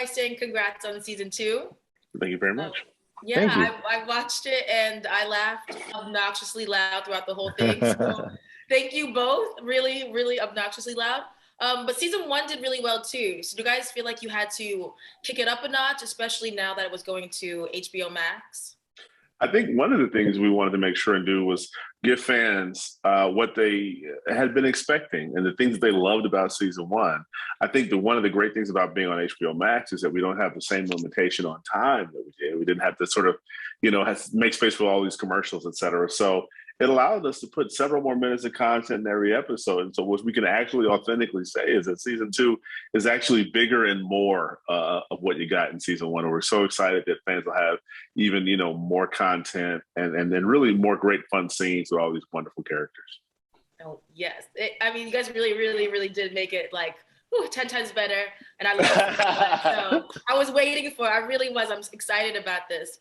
by saying congrats on season 2. Thank you very much. Yeah, I watched it and I laughed obnoxiously loud throughout the whole thing. So thank you both. Really, really obnoxiously loud. But season 1 did really well too. So do you guys feel like you had to kick it up a notch, especially now that it was going to HBO Max? I think one of the things we wanted to make sure and do was give fans what they had been expecting and the things that they loved about season 1. I think that one of the great things about being on HBO Max is that we don't have the same limitation on time that we did. We didn't have to sort of, make space for all these commercials, et cetera. So it allowed us to put several more minutes of content in every episode. And so what we can actually authentically say is that season 2 is actually bigger and more of what you got in season 1. And we're so excited that fans will have even, more content and then really more great fun scenes with all these wonderful characters. Oh, yes. You guys really, really, really did make it 10 times better. And I love it. So I was waiting for it. I really was. I'm excited about this.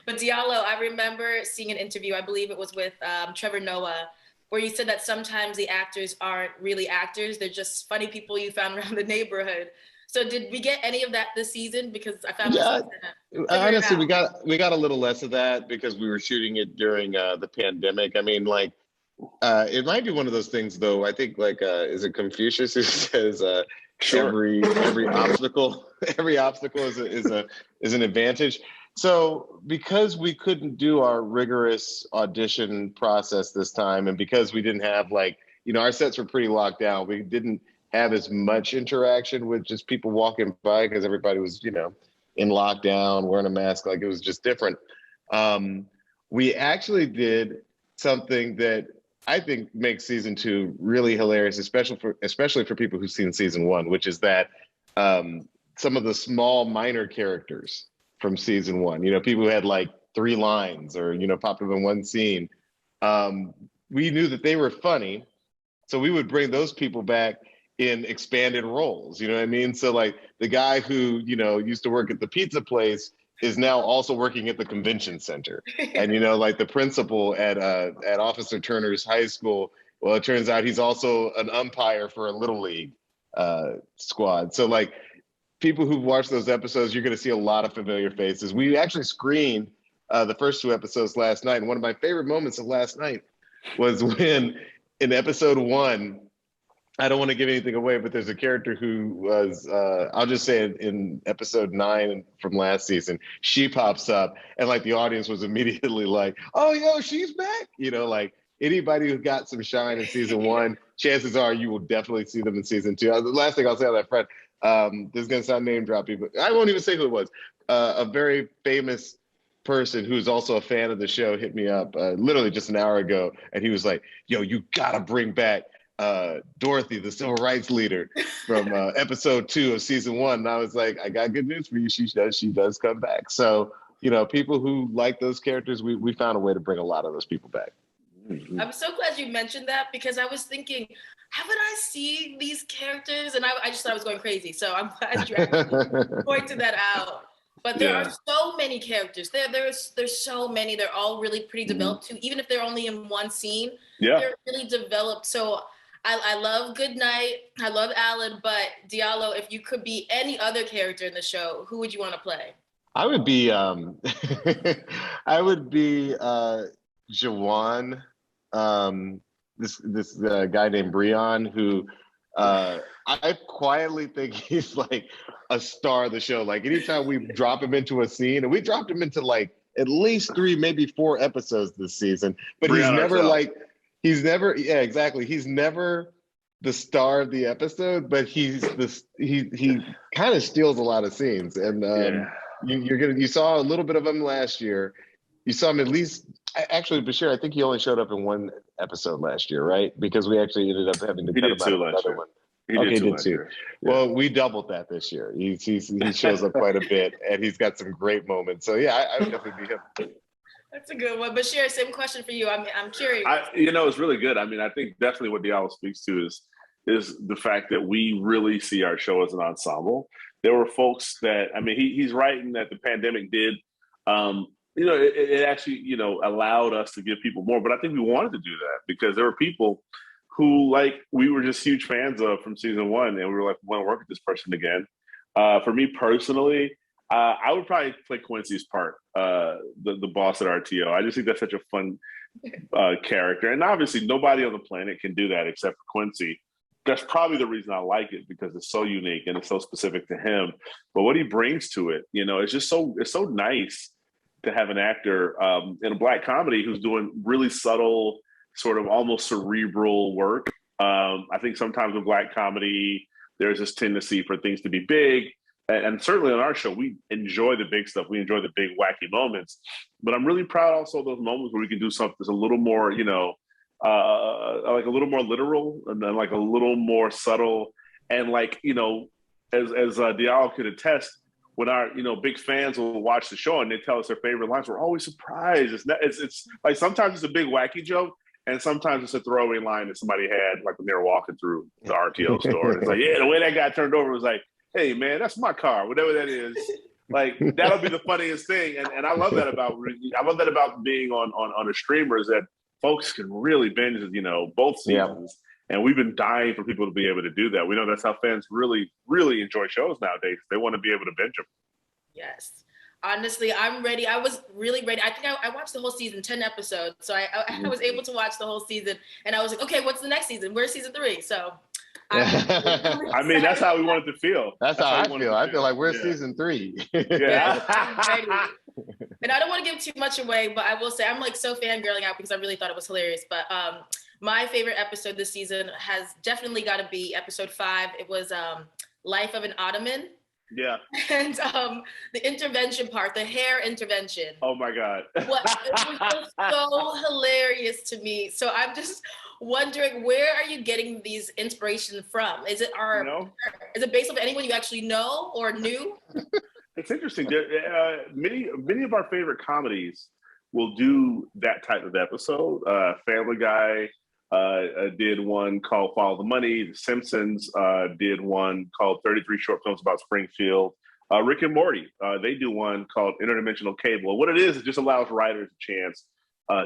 But Diallo, I remember seeing an interview, I believe it was with Trevor Noah, where you said that sometimes the actors aren't really actors. They're just funny people you found around the neighborhood. So did we get any of that this season? Because I found honestly, we got a little less of that because we were shooting it during the pandemic. It might be one of those things, though. I think, is it Confucius who says Sure. every obstacle is an advantage. So because we couldn't do our rigorous audition process this time, and because we didn't have our sets were pretty locked down, we didn't have as much interaction with just people walking by because everybody was, in lockdown, wearing a mask. It was just different. We actually did something that I think makes season 2 really hilarious, especially for people who've seen season 1, which is that some of the small minor characters from season 1, people who had 3 lines or, popped up in one scene, we knew that they were funny. So we would bring those people back in expanded roles, you know what I mean? So the guy who, used to work at the pizza place is now also working at the convention center. And, the principal at Officer Turner's high school, well, it turns out he's also an umpire for a Little League squad. So people who've watched those episodes, you're going to see a lot of familiar faces. We actually screened the first 2 episodes last night. And one of my favorite moments of last night was when in episode 1, I don't want to give anything away, but there's a character who was, I'll just say it, in episode 9 from last season, she pops up and the audience was immediately like, oh, yo, she's back. Anybody who got some shine in season 1, chances are you will definitely see them in season 2. The last thing I'll say on that front, this is going to sound name dropping, but I won't even say who it was. A very famous person who's also a fan of the show hit me up literally just an hour ago. And he was like, yo, you got to bring back Dorothy, the civil rights leader from episode 2 of season 1. And I was like, I got good news for you. She does come back. So, people who like those characters, we found a way to bring a lot of those people back. I'm so glad you mentioned that because I was thinking, haven't I seen these characters? And I just thought I was going crazy. So I'm glad you actually pointed that out. But there are so many characters. There's so many. They're all really pretty developed too. Even if they're only in one scene, they're really developed. So I love Goodnight. I love Alan. But Diallo, if you could be any other character in the show, who would you want to play? I would be Jawan, this guy named Breon, who I quietly think he's a star of the show. Anytime we drop him into a scene, and we dropped him into at least 3, maybe 4 episodes this season, but he's never yeah, exactly. He's never the star of the episode, but he kind of steals a lot of scenes. And you saw a little bit of him last year. You saw him at least, actually, Bashir, I think he only showed up in 1 episode last year, right? Because we actually ended up having to cut him out of another one. He did too. Yeah. Well, we doubled that this year. He shows up quite a bit, and he's got some great moments. So yeah, I would definitely be him. That's a good one. Bashir, same question for you. I'm curious. It's really good. I think definitely what Diallo speaks to is the fact that we really see our show as an ensemble. There were folks that, he's right in that the pandemic did, it actually, allowed us to give people more. But I think we wanted to do that because there were people who we were just huge fans of from season 1, and we were like, we want to work with this person again. For me personally, I would probably play Quincy's part, the boss at RTO. I just think that's such a fun character. And obviously nobody on the planet can do that except for Quincy. That's probably the reason I like it, because it's so unique and it's so specific to him. But what he brings to it, it's just it's so nice to have an actor in a Black comedy who's doing really subtle, sort of almost cerebral work. I think sometimes with Black comedy, there's this tendency for things to be big. And certainly on our show, we enjoy the big stuff. We enjoy the big wacky moments. But I'm really proud also of those moments where we can do something that's a little more, like a little more literal, and then like a little more subtle. And like, as Diallo could attest, when our, big fans will watch the show and they tell us their favorite lines, we're always surprised. It's like sometimes it's a big wacky joke, and sometimes it's a throwaway line that somebody had like when they were walking through the RTO store. It's like, yeah, the way that guy turned over was like, hey man, that's my car, whatever that is. Like that'll be the funniest thing. And I love that about being on a streamer, is that folks can really binge, both seasons. Yeah. And we've been dying for people to be able to do that. We know that's how fans really, really enjoy shows nowadays. They want to be able to binge them. Yes. Honestly, I'm ready. I was really ready. I think I watched the whole season, 10 episodes. So I was able to watch the whole season. And I was like, okay, what's the next season? Where's season 3? So I mean, that's how we want it to feel. That's how I feel. I feel like we're season 3. Yeah. I'm ready. And I don't want to give too much away, but I will say I'm like so fangirling out because I really thought it was hilarious. But my favorite episode this season has definitely got to be episode 5. It was Life of an Ottoman. Yeah. And the intervention part, the hair intervention. Oh my God. It was so hilarious to me. So I'm just wondering, where are you getting these inspiration from? Is it is it based on anyone you actually know or knew? It's interesting. Many of our favorite comedies will do that type of episode. Family Guy did one called Follow the Money. The Simpsons did one called 33 Short Films About Springfield. Rick and Morty, they do one called Interdimensional Cable. What it is, it just allows writers a chance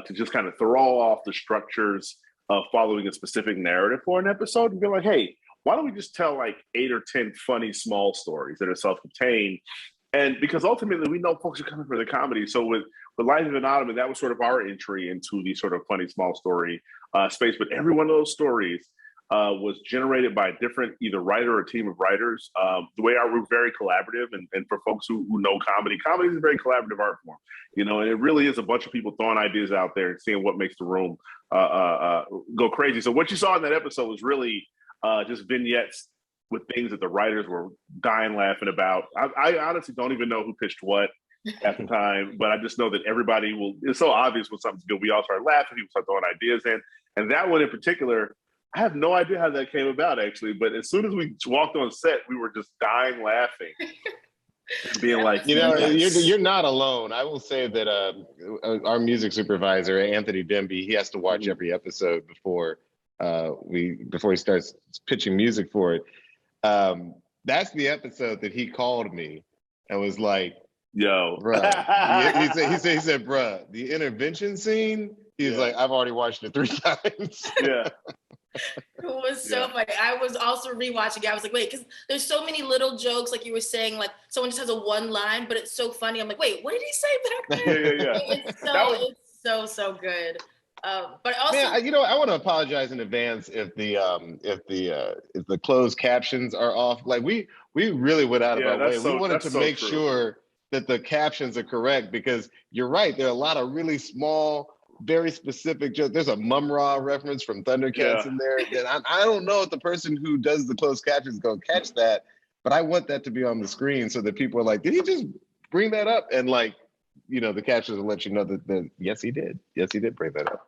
to just kind of throw off the structures of following a specific narrative for an episode and be like, hey, why don't we just tell like 8 or 10 funny small stories that are self-contained? And because ultimately we know folks are coming for the comedy. So with Life of an Ottoman, that was sort of our entry into the sort of funny small story space. But every one of those stories was generated by a different either writer or team of writers. The way we're very collaborative, and for folks who know comedy is a very collaborative art form, and it really is a bunch of people throwing ideas out there and seeing what makes the room go crazy. So what you saw in that episode was really just vignettes with things that the writers were dying laughing about. I honestly don't even know who pitched what at the time, but I just know that it's so obvious when something's good. We all start laughing, people start throwing ideas in. And that one in particular, I have no idea how that came about actually, but as soon as we walked on set, we were just dying laughing. And being like, you're not alone. I will say that our music supervisor, Anthony Demby, he has to watch every episode before he starts pitching music for it. That's the episode that he called me and was like, yo, bruh. he said, bruh, the intervention scene, he's like, I've already watched it 3 times. Yeah. It was so funny. I was also rewatching it. I was like, wait, because there's so many little jokes, like you were saying, like someone just has a one line, but it's so funny. I'm like, wait, what did he say back there? It's so good. But also, man, I want to apologize in advance if the closed captions are off. Like we really went out of our way. We wanted to make sure that the captions are correct, because you're right. There are a lot of really small, very specific jokes. There's a Mum-Ra reference from Thundercats in there. And I don't know if the person who does the closed captions is going to catch that, but I want that to be on the screen so that people are like, did he just bring that up? And like, the captions will let you know that yes, he did. Yes, he did bring that up.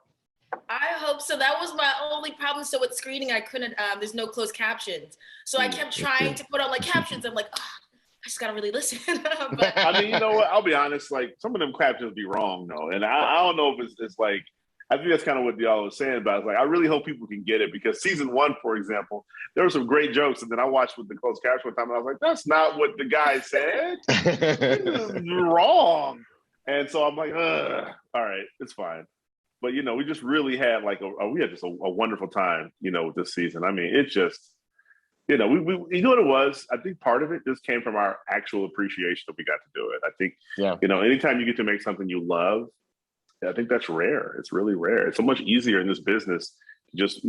I hope so. That was my only problem. So with screening, I couldn't, there's no closed captions. So I kept trying to put on like captions. I'm like, I just gotta really listen. But I mean, you know what? I'll be honest. Like some of them captions be wrong though, and I don't know if it's like. I think that's kind of what Diallo was saying about it. It's like I really hope people can get it, because season 1, for example, there were some great jokes, and then I watched with the closed caption one time, and I was like, that's not what the guy said. This is wrong. And so I'm like, all right, it's fine. But we just really had like we had just a wonderful time, with this season. I mean, it just you know what it was? I think part of it just came from our actual appreciation that we got to do it. I think, anytime you get to make something you love, I think that's rare. It's really rare. It's so much easier in this business to just,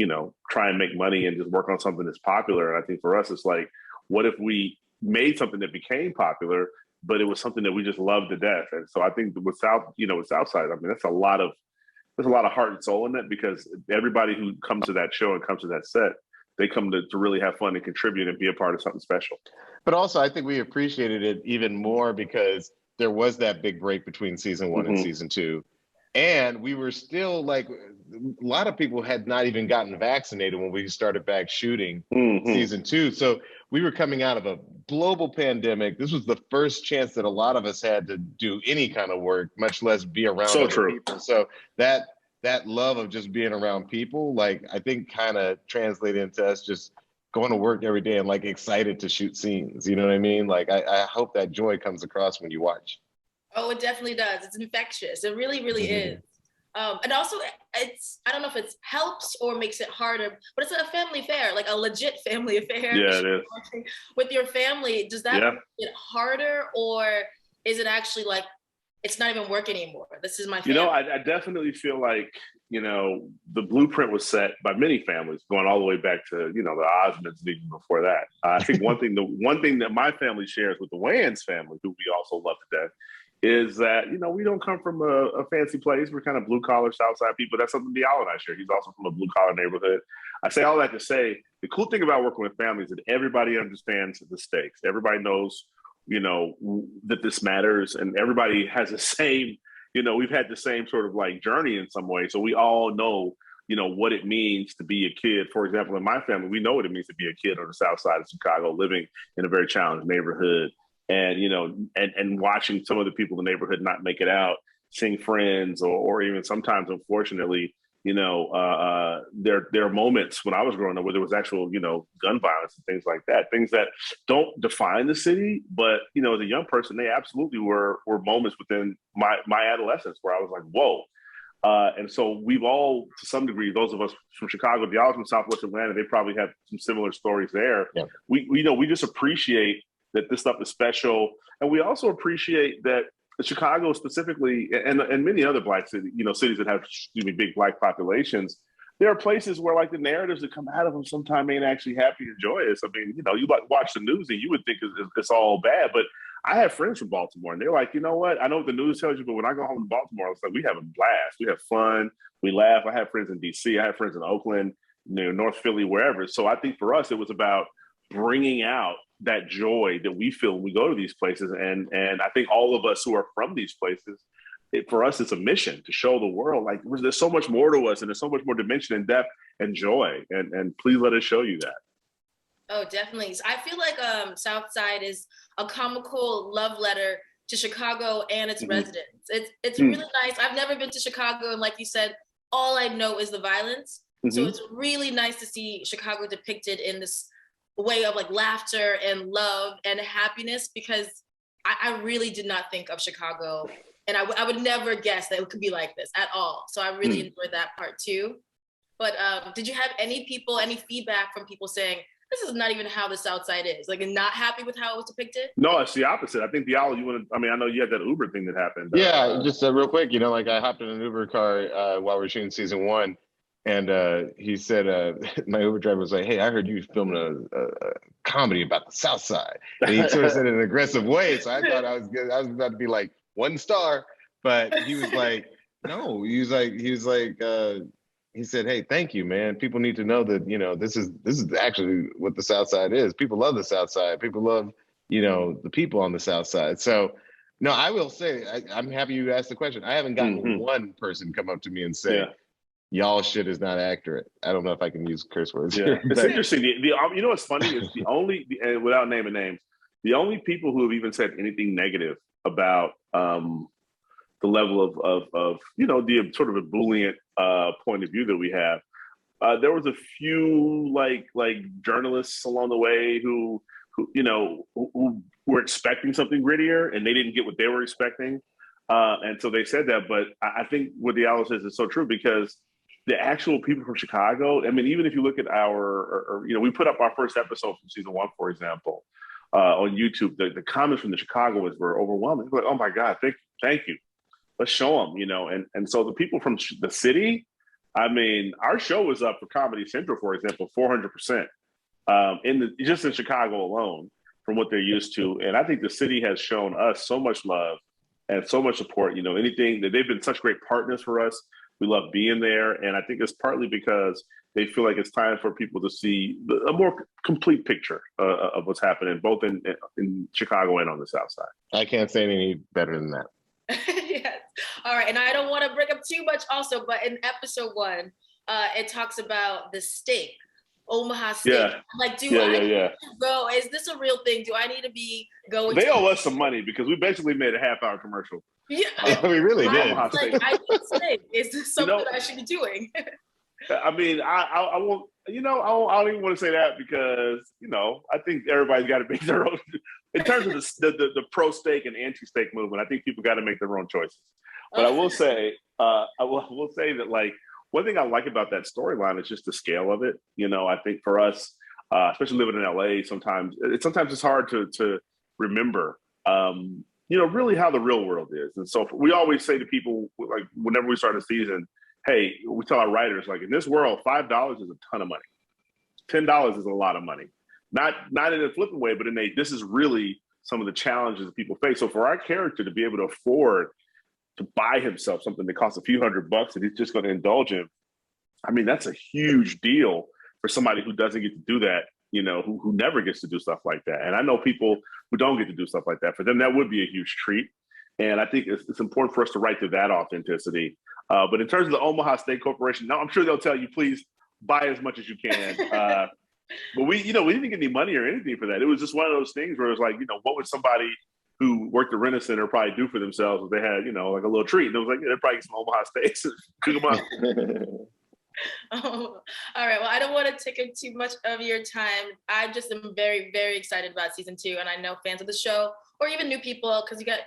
try and make money and just work on something that's popular. And I think for us, it's like, what if we made something that became popular, but it was something that we just loved to death? And so I think with Southside, I mean, there's a lot of heart and soul in it, because everybody who comes to that show and comes to that set, they come to really have fun and contribute and be a part of something special. But also, I think we appreciated it even more because there was that big break between season 1 and season 2. And we were still like, a lot of people had not even gotten vaccinated when we started back shooting season 2. So we were coming out of a global pandemic. This was the first chance that a lot of us had to do any kind of work, much less be around other people. So that love of just being around people, like, I think kind of translated into us just going to work every day and like excited to shoot scenes. You know what I mean? Like, I hope that joy comes across when you watch. Oh, it definitely does. It's infectious. It really, really is. And also, I don't know if it helps or makes it harder, but it's a family affair, like a legit family affair. Yeah, it is. With your family, does that make it harder, or is it actually like, it's not even work anymore? This is my family. I definitely feel like, the blueprint was set by many families going all the way back to, the Osmonds and even before that. I think one thing that my family shares with the Wayans family, who we also love to death, is that, we don't come from a fancy place. We're kind of blue collar Southside people. That's something Diallo and I share. He's also from a blue collar neighborhood. I say all that to say, the cool thing about working with families is that everybody understands the stakes. Everybody knows, that this matters, and everybody has the same, we've had the same sort of like journey in some way. So we all know, what it means to be a kid. For example, in my family, we know what it means to be a kid on the South Side of Chicago, living in a very challenged neighborhood. And, and watching some of the people in the neighborhood not make it out, seeing friends, or even sometimes, unfortunately, there are moments when I was growing up where there was actual, gun violence and things like that, things that don't define the city. But, as a young person, they absolutely were moments within my adolescence where I was like, whoa. And so we've all, to some degree, those of us from Chicago, the others from Southwest Atlanta, they probably have some similar stories there. Yeah. We just appreciate that this stuff is special. And we also appreciate that Chicago specifically, and many other Black cities, cities that have big Black populations, there are places where like the narratives that come out of them sometimes ain't actually happy and joyous. I mean, you like watch the news and you would think it's all bad, but I have friends from Baltimore and they're like, you know what? I know what the news tells you, but when I go home to Baltimore, it's like we have a blast. We have fun. We laugh. I have friends in DC. I have friends in Oakland, North Philly, wherever. So I think for us, it was about bringing out that joy that we feel when we go to these places. And I think all of us who are from these places, for us, it's a mission to show the world, like, there's so much more to us and there's so much more dimension and depth and joy. And please let us show you that. Oh, definitely. I feel like Southside is a comical love letter to Chicago and its residents. It's really nice. I've never been to Chicago, and like you said, all I know is the violence. So it's really nice to see Chicago depicted in this way of like laughter and love and happiness, because I really did not think of Chicago, and I would never guess that it could be like this at all. So I really enjoyed that part too. But did you have any feedback from people saying, this is not even how the South Side is, like, not happy with how it was depicted? No, it's the opposite. I think Diallo, I know you had that Uber thing that happened. Yeah, just real quick, like I hopped in an Uber car while we were shooting season 1. And he said, my Uber driver was like, hey, I heard you filming a comedy about the South Side. And he sort of said it in an aggressive way. So I thought I was about to be like 1 star. But he was like, no, he said, hey, thank you, man. People need to know that, this is actually what the South Side is. People love the South Side. People love, the people on the South Side. So, no, I will say, I'm happy you asked the question. I haven't gotten one person come up to me and say, y'all shit is not accurate. I don't know if I can use curse words. Yeah, it's interesting. What's funny is and without naming names, the only people who have even said anything negative about the level of the sort of a Boolean point of view that we have. There was a few like journalists along the way who were expecting something grittier, and they didn't get what they were expecting, and so they said that. But I think what Diallo says is so true, because the actual people from Chicago. I mean, even if you look at we put up our first episode from season 1, for example, on YouTube. The comments from the Chicagoans were overwhelming. Like, oh my God, thank you. Let's show them, and so the people from the city. I mean, our show was up for Comedy Central, for example, 400%, just in Chicago alone, from what they're used to. And I think the city has shown us so much love and so much support. Anything that they've been such great partners for us. We love being there, and I think it's partly because they feel like it's time for people to see a more complete picture of what's happening, both in Chicago and on the South Side. I can't say any better than that. Yes. All right. And I don't want to bring up too much also, but in episode 1, it talks about the steak, Omaha steak. Yeah. Like, do I need to go? Is this a real thing? Do I need to be going? They owe us some money because we basically made a half-hour commercial. Yeah. We really did. I need steak. Is this something I should be doing? I mean, I won't, I don't even want to say that because, I think everybody's got to make their own. In terms of the pro steak and anti-steak movement, I think people got to make their own choices. But I will say, that, like, one thing I like about that storyline is just the scale of it. I think for us, especially living in LA, sometimes it's hard to remember, really how the real world is. And so we always say to people, like, whenever we start a season, hey, we tell our writers, like, in this world, $5 is a ton of money. $10 is a lot of money. Not in a flippant way, but this is really some of the challenges that people face. So for our character to be able to afford to buy himself something that costs a few $100 and he's just going to indulge in, I mean, that's a huge deal for somebody who doesn't get to do that, who never gets to do stuff like that. And I know people who don't get to do stuff like that. For them, that would be a huge treat. And I think it's important for us to write to that authenticity. But in terms of the Omaha Steak Corporation, now I'm sure they'll tell you, please buy as much as you can. But we didn't get any money or anything for that. It was just one of those things where it was like, what would somebody who worked at Rent-A-Center probably do for themselves if they had, like a little treat? And it was like, they'd probably get some Omaha steaks and cook them up. Oh, all right. Well, I don't want to take up too much of your time. I just am very, very excited about season 2. And I know fans of the show, or even new people, because you got,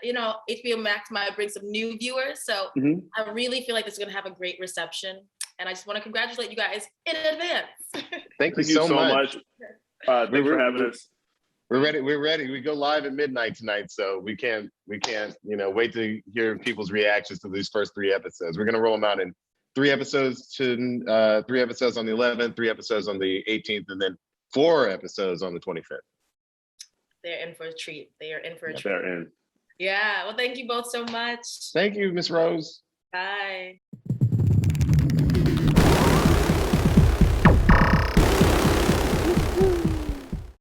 HBO Max might bring some new viewers. So I really feel like this is going to have a great reception. And I just want to congratulate you guys in advance. Thank you so much. Thanks for having us. We're ready. We're ready. We go live at midnight tonight, so we can't, wait to hear people's reactions to these first 3 episodes. We're gonna roll them out in 3 episodes to 3 episodes on the 11th, 3 episodes on the 18th, and then 4 episodes on the 25th. They're in for a treat. They are in for a treat. They're in. Yeah. Well, thank you both so much. Thank you, Miss Rose. Bye.